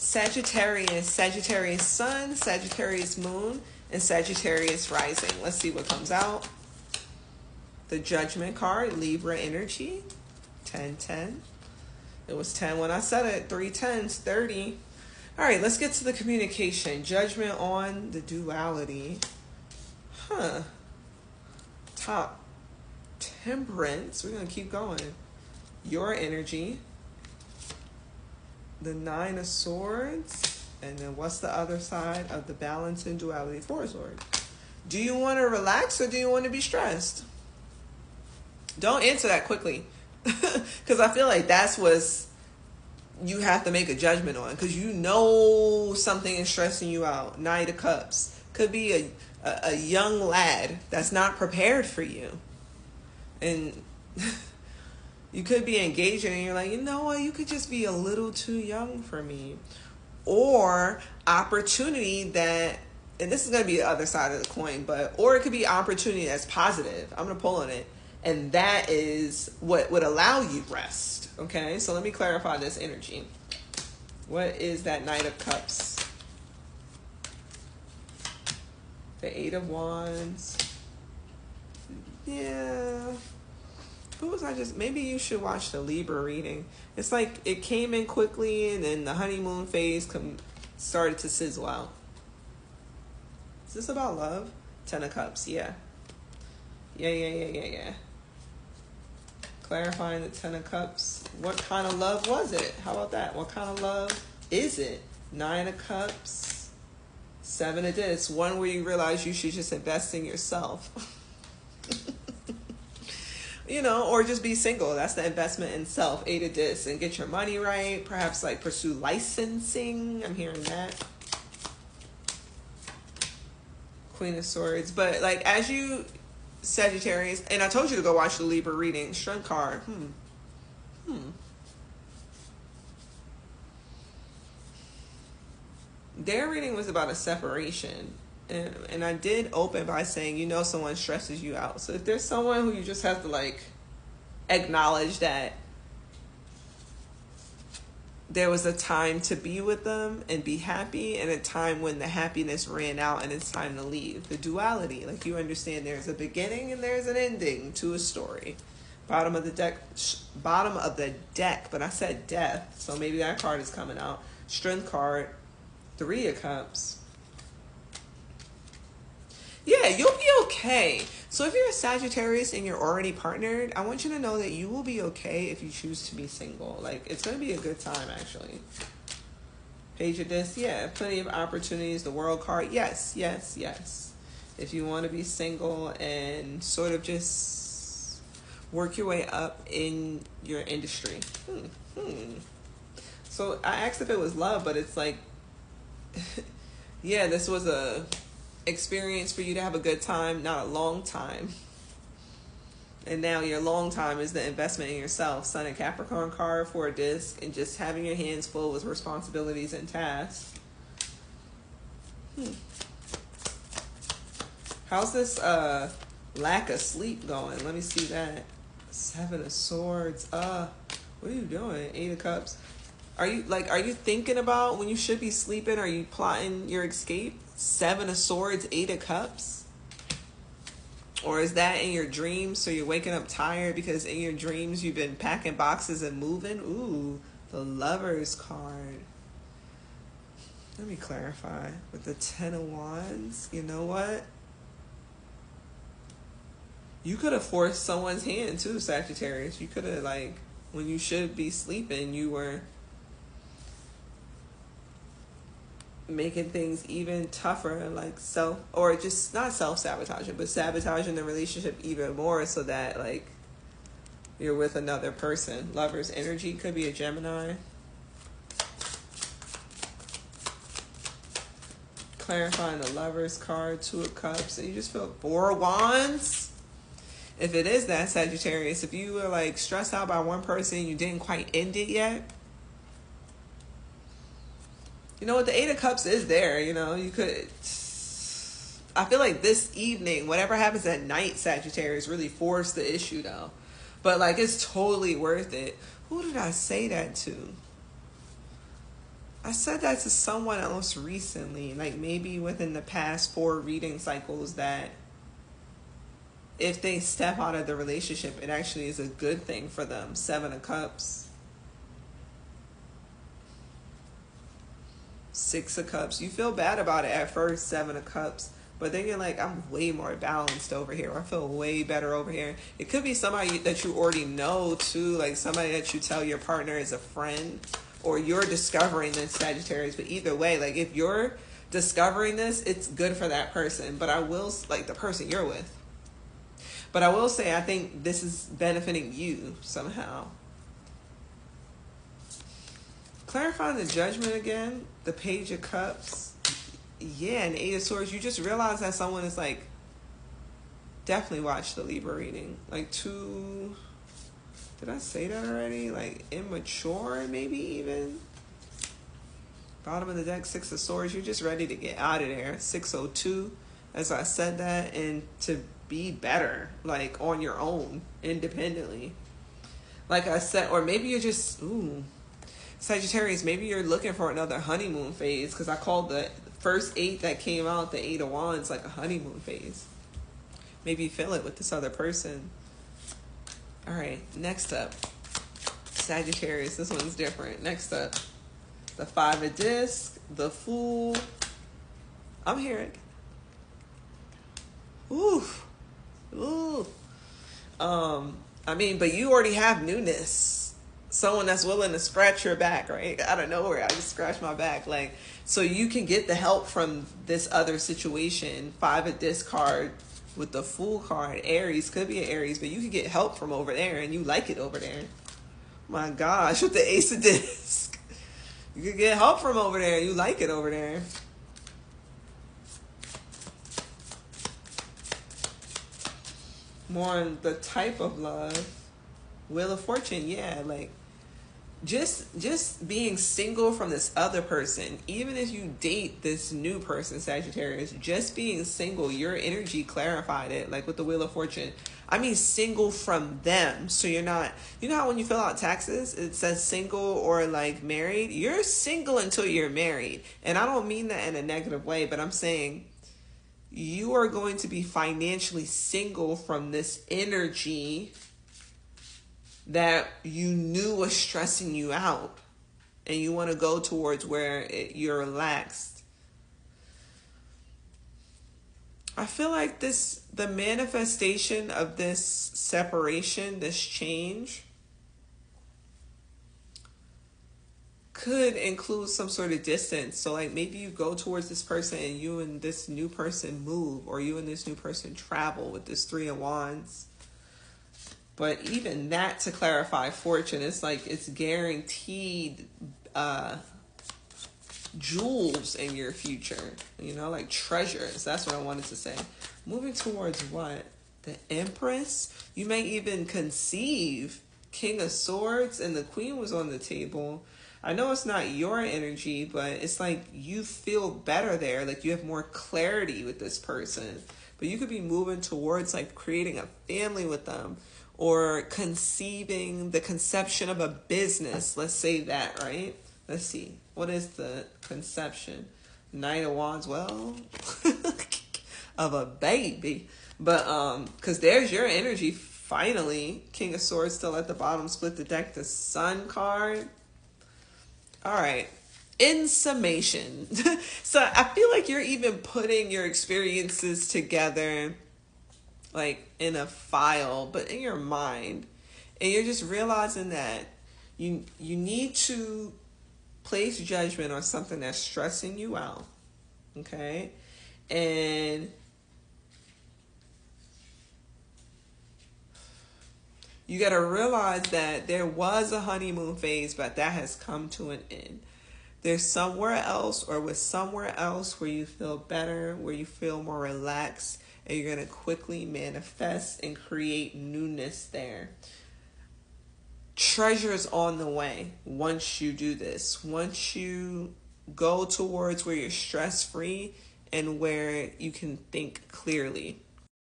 Sagittarius, Sagittarius Sun, Sagittarius Moon, and Sagittarius Rising. Let's see what comes out. The Judgment card, Libra energy, 10-10. It was 10 when I said it, 3 10s, 30. All right, let's get to the communication. Judgment on the duality. Top, Temperance. We're going to keep going. Your energy. The 9 of Swords. And then what's the other side of the balance and duality? 4 of Swords. Do you want to relax or do you want to be stressed? Don't answer that quickly. Because I feel like that's what you have to make a judgment on. Because you know something is stressing you out. Knight of Cups. Could be a young lad that's not prepared for you. And you could be engaging and you're like, you know what? You could just be a little too young for me. Or opportunity that, and this is going to be the other side of the coin, or it could be opportunity that's positive. I'm going to pull on it. And that is what would allow you rest. Okay, so let me clarify this energy. What is that Knight of Cups? The 8 of Wands. Yeah. Who was I just... Maybe you should watch the Libra reading. It's like it came in quickly and then the honeymoon phase started to sizzle out. Is this about love? 10 of Cups, yeah. Yeah. Clarifying the 10 of Cups. What kind of love was it? How about that? What kind of love is it? 9 of Cups. 7 of Discs. One where you realize you should just invest in yourself. You know, or just be single. That's the investment in self. 8 of Discs. And get your money right. Perhaps like pursue licensing. I'm hearing that. Queen of Swords. But like as you... Sagittarius, and I told you to go watch the Libra reading. Strength card. Their reading was about a separation. And I did open by saying, you know, someone stresses you out. So if there's someone who you just have to like acknowledge that there was a time to be with them and be happy, and a time when the happiness ran out and it's time to leave. The duality, like you understand there's a beginning and there's an ending to a story. Bottom of the deck, but I said death, so maybe that card is coming out. Strength card, 3 of Cups. Yeah, you'll be okay. So if you're a Sagittarius and you're already partnered, I want you to know that you will be okay if you choose to be single. Like, it's going to be a good time, actually. Page of Discs, yeah, plenty of opportunities. The World card, yes. If you want to be single and sort of just work your way up in your industry. So I asked if it was love, but it's like, yeah, this was a experience for you to have a good time, not a long time. And now your long time is the investment in yourself. Sun and Capricorn card, 4 of Discs, and just having your hands full with responsibilities and tasks. How's this lack of sleep going? Let me see that. 7 of Swords. What are you doing? 8 of Cups. Are you thinking about when you should be sleeping? Are you plotting your escape? 7 of Swords, 8 of Cups. Or is that in your dreams? So you're waking up tired because in your dreams you've been packing boxes and moving? Ooh, the Lovers card. Let me clarify. With the 10 of Wands, you know what? You could have forced someone's hand too, Sagittarius. You could have, like, when you should be sleeping, you were making things even tougher, like or just not self-sabotaging, but sabotaging the relationship even more so that, like, you're with another person. Lover's energy could be a Gemini. Clarifying the Lovers card, 2 of Cups, and you just feel 4 of Wands. If it is that, Sagittarius, if you were like stressed out by one person and you didn't quite end it yet, you know what, the 8 of Cups is there. You know, you could, I feel like this evening, whatever happens at night, Sagittarius, really force the issue though. But like, it's totally worth it. Who did I say that to? I said that to someone else recently, like maybe within the past 4 reading cycles, that if they step out of the relationship, it actually is a good thing for them. 7 of Cups. 6 of Cups. You feel bad about it at first, 7 of Cups. But then you're like, I'm way more balanced over here. I feel way better over here. It could be somebody that you already know too. Like somebody that you tell your partner is a friend. Or you're discovering this, Sagittarius. But either way, like if you're discovering this, it's good for that person. But I will, like the person you're with. But I will say, I think this is benefiting you somehow. Clarifying the Judgment again. The Page of Cups. Yeah, and 8 of Swords. You just realize that someone is like, definitely watch the Libra reading. Like too, did I say that already? Like immature, maybe even. Bottom of the deck, 6 of Swords. You're just ready to get out of there. 602. As I said that, and to be better, like on your own, independently. Like I said, or maybe you're just, Sagittarius, maybe you're looking for another honeymoon phase, because I called the first 8 that came out, the 8 of Wands, like a honeymoon phase. Maybe you feel it with this other person. All right, next up, Sagittarius. This one's different. Next up, the 5 of Discs, the Fool. I'm hearing. Ooh. I mean, but you already have newness. Someone that's willing to scratch your back, right? Out of nowhere, I just scratched my back. Like, so you can get the help from this other situation. 5 of Disc card with the Fool card. Aries, could be an Aries, but you can get help from over there, and you like it over there. My gosh, with the Ace of Disc. You can get help from over there. You like it over there. More on the type of love. Wheel of Fortune, yeah, like just being single from this other person. Even if you date this new person, Sagittarius, just being single, your energy clarified it. Like with the Wheel of Fortune, I mean single from them. So you're not, you know how when you fill out taxes it says single or like married? You're single until you're married. And I don't mean that in a negative way, but I'm saying you are going to be financially single from this energy that you knew was stressing you out, and you want to go towards where you're relaxed. I feel like the manifestation of this separation, this change, could include some sort of distance. So like maybe you go towards this person and you and this new person move, or you and this new person travel with this 3 of Wands. But even that, to clarify fortune, it's like it's guaranteed jewels in your future, you know, like treasures. That's what I wanted to say. Moving towards what? The Empress. You may even conceive. King of Swords, and the Queen was on the table. I know it's not your energy, but it's like you feel better there. Like you have more clarity with this person. But you could be moving towards like creating a family with them, or conceiving the conception of a business. Let's say that, right? Let's see. What is the conception? Knight of Wands, well, of a baby. But, because there's your energy, finally. King of Swords still at the bottom. Split the deck. The Sun card. All right. In summation. So I feel like you're even putting your experiences together, like in a file, but in your mind. And you're just realizing that you need to place judgment on something that's stressing you out. Okay? And you got to realize that there was a honeymoon phase, but that has come to an end. There's somewhere else, or with somewhere else, where you feel better, where you feel more relaxed, and you're going to quickly manifest and create newness there. Treasure's on the way once you do this. Once you go towards where you're stress-free and where you can think clearly.